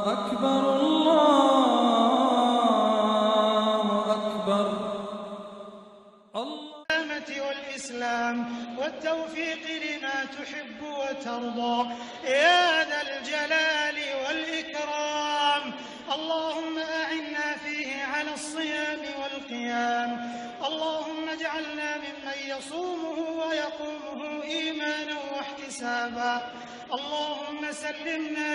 أكبر الله أكبر. والإسلام والتوفيق لما تحب وترضى يا ذا الجلال والإكرام. اللهم أعنا فيه على الصيام والقيام. اللهم اجعلنا ممن يصومه ويقومه إيمانا واحتسابا. اللهم سلمنا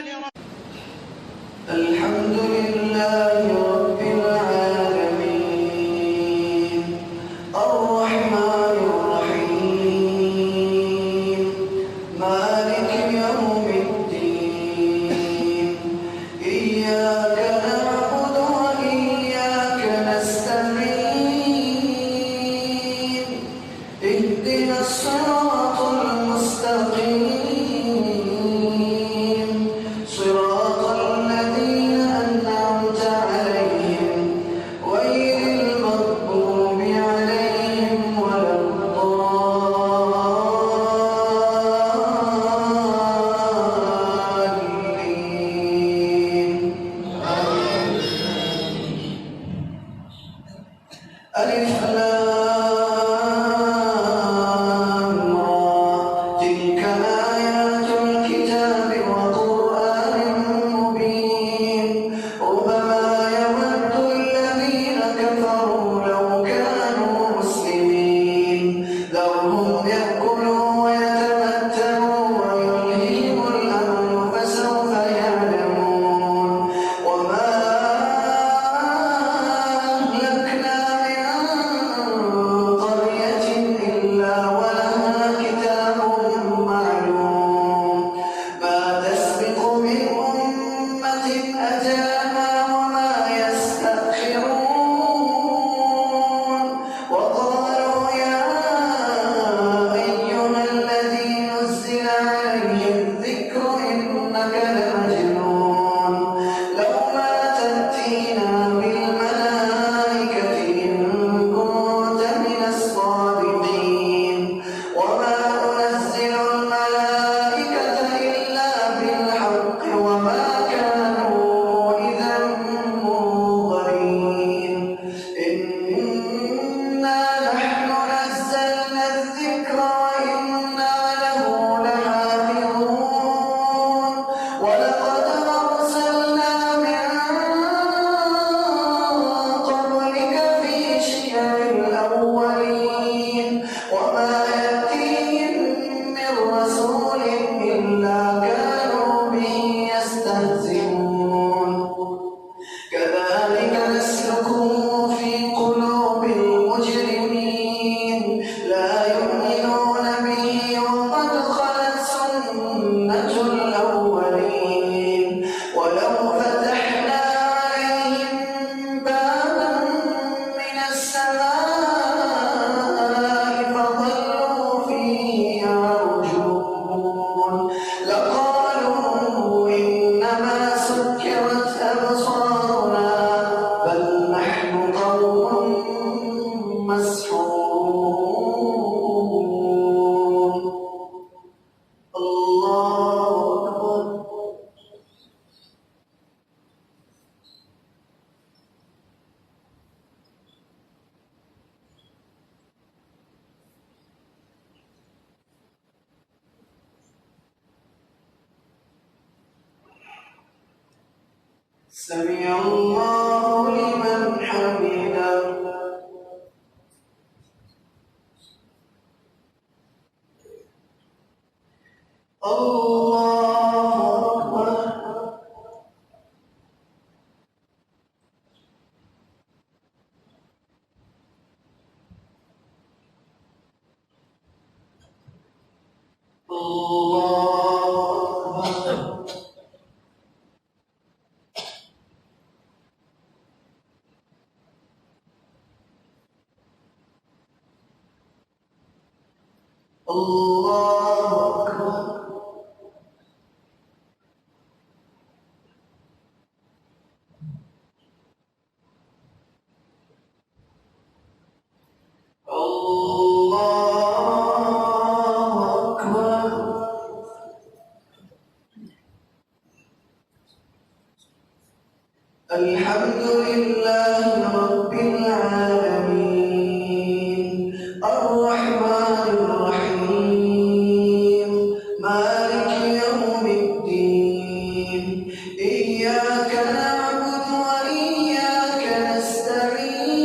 الحمد لله رب العالمين الرحمن الرحيم مالك يوم الدين إياك نعبد وإياك نستعين اهدنا الصراط المستقيم صراط الذين أنعمت عليهم غير المغضوب عليهم ولا الضالين. ألف لام را تلك آيات الكتاب وقرآن مبين ربما يود الذين كفروا لو كانوا مسلمين ذرهم يأكلوا ويتمتعوا ويلههم الأمل فسوف يعلمون وما أهلكنا من قرية إلا ولها كتاب معلوم ما تسبق من أمة أجلها وما يستأخرون وقالوا يا أيها الذي نزل عليه الذكر إنك لمجنون لو ما تأتينا بالملائكة إن كنت من الصادقين وما ننزل الملائكة إلا بالحق وما كانوا إذا منظرين إنا نحن نزلنا الذكر وإنا له لحافظون ولقد أرسلنا من قبلك في شيع الأولين وما يأتيهم من رسول إلا كانوا به يستهزئون كذلك نسلكه في قلوب المجرمين لا يؤمنون به وقد خلت سنة الأولين ولو فتحنا عليهم بابا من السماء فظلوا فيه يعرجون لقالوا إنما سكرت أبصارنا بل نحن قوم مسحورون. الله أكبر. سمع الله لمن حمده. الله أكبر. الله أكبر. الله أكبر. الله أكبر. الحمد لله رب العالمين الرحمن الرحيم مالك يوم الدين إياك نعبد وإياك نستعين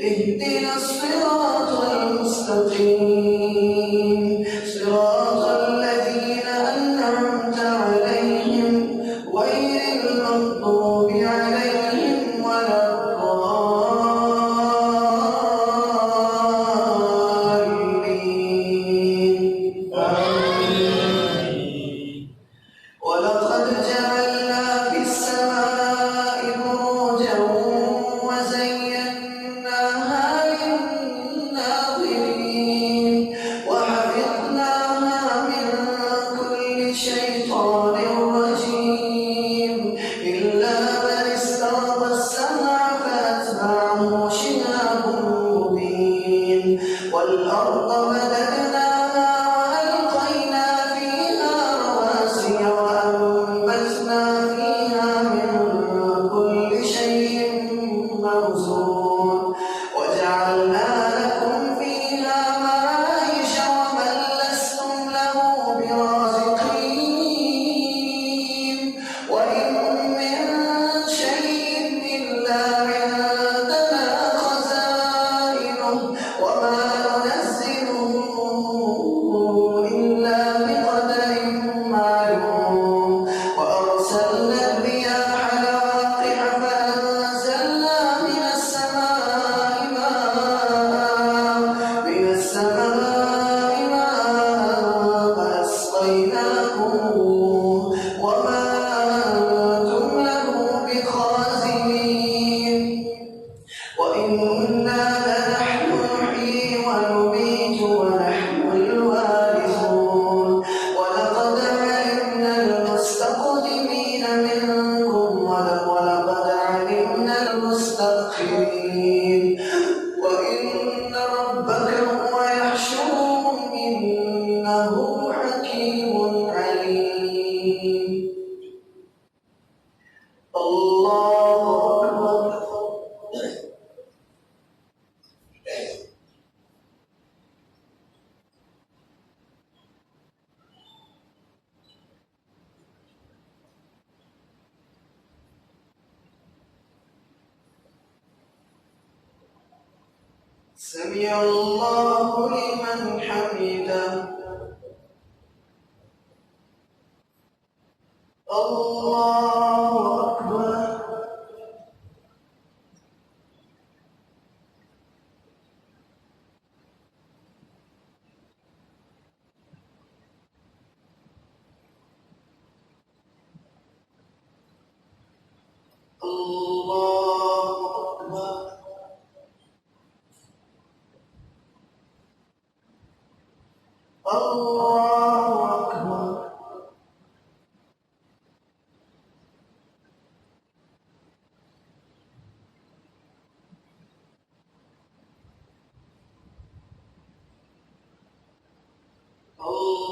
اهدنا الصراط المستقيم صراط الذين أنعمت عليهم غير المغضوب عليهم ولا الضالين ولقد جعلنا في السماء بروجا وزيناها للناظرين وحفظناها من كل شيطان رجيم إلا من استرق السمع فأتبعه شهاب مبين والأرض مددناها وألقينا فيها رواسي وأنبتنا فيها من كل شيء موزون وجعلنا لكم فيها معايش ومن لستم له برازقين وإن من شيء إلا عندنا خزائنه وما ننزله إلا بقدر معلوم وأرسلنا الرياح لواقح فأنزلنا من السماء ماء فأسقيناكموه وما أنتم له بخازنين وإنا لنحن نحيي ونميت ونحن الوارثون ولقد علمنا المستقدمين منكم ولقد علمنا المستأخرين وإن ربك هو يحشرهم إنه حكيم عليم الله أكبر سمع الله لمن حمده الله أكبر الله أكبر الله أكبر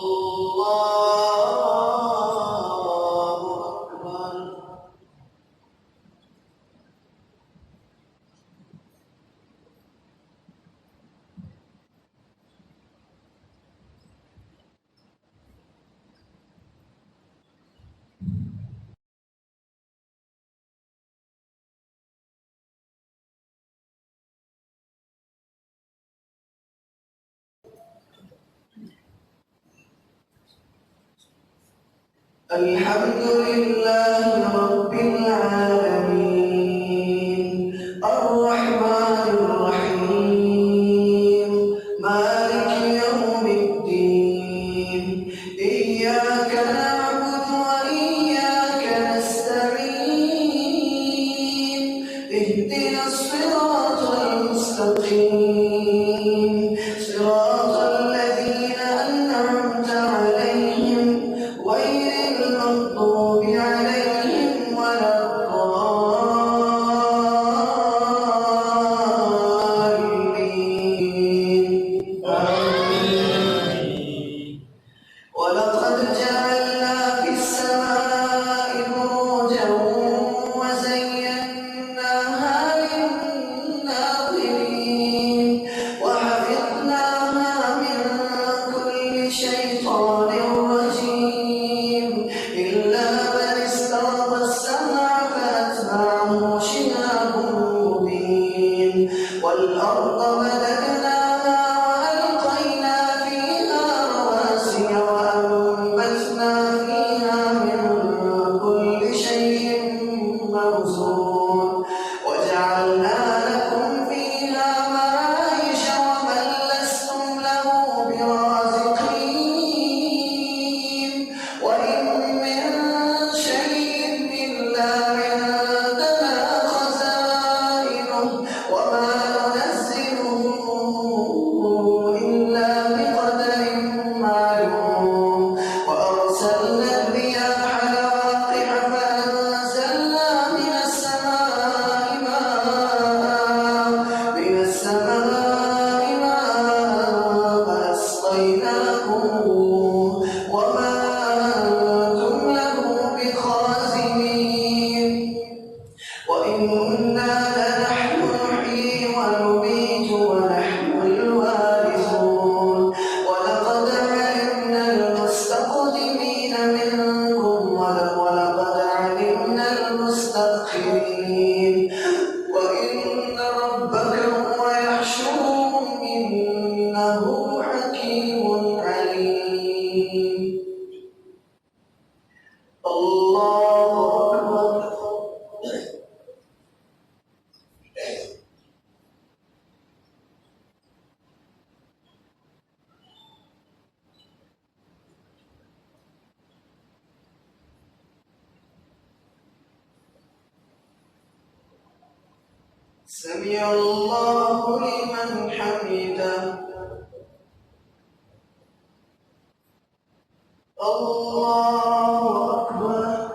الله أكبر الحمد لله رب العالمين الرحمن الرحيم مالك يوم الدين إياك نعبد وإياك نستعين اهدنا الصراط المستقيم صراط الذين أنعمت عليهم غير المغضوب عليهم ولا الضالين سمع الله لمن حمده الله أكبر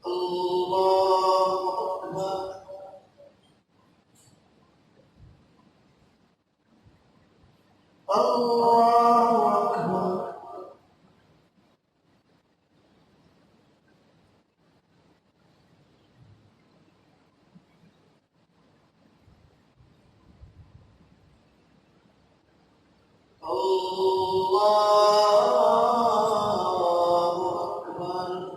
الله أكبر الله أكبر الله أكبر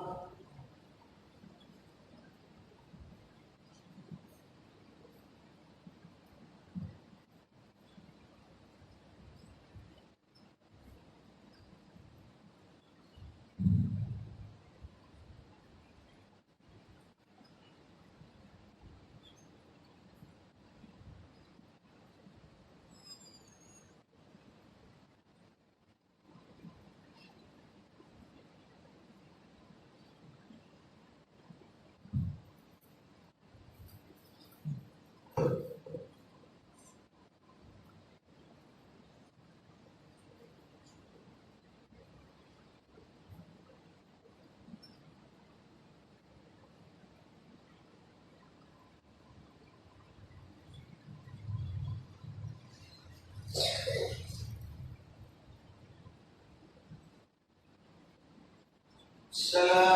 السلام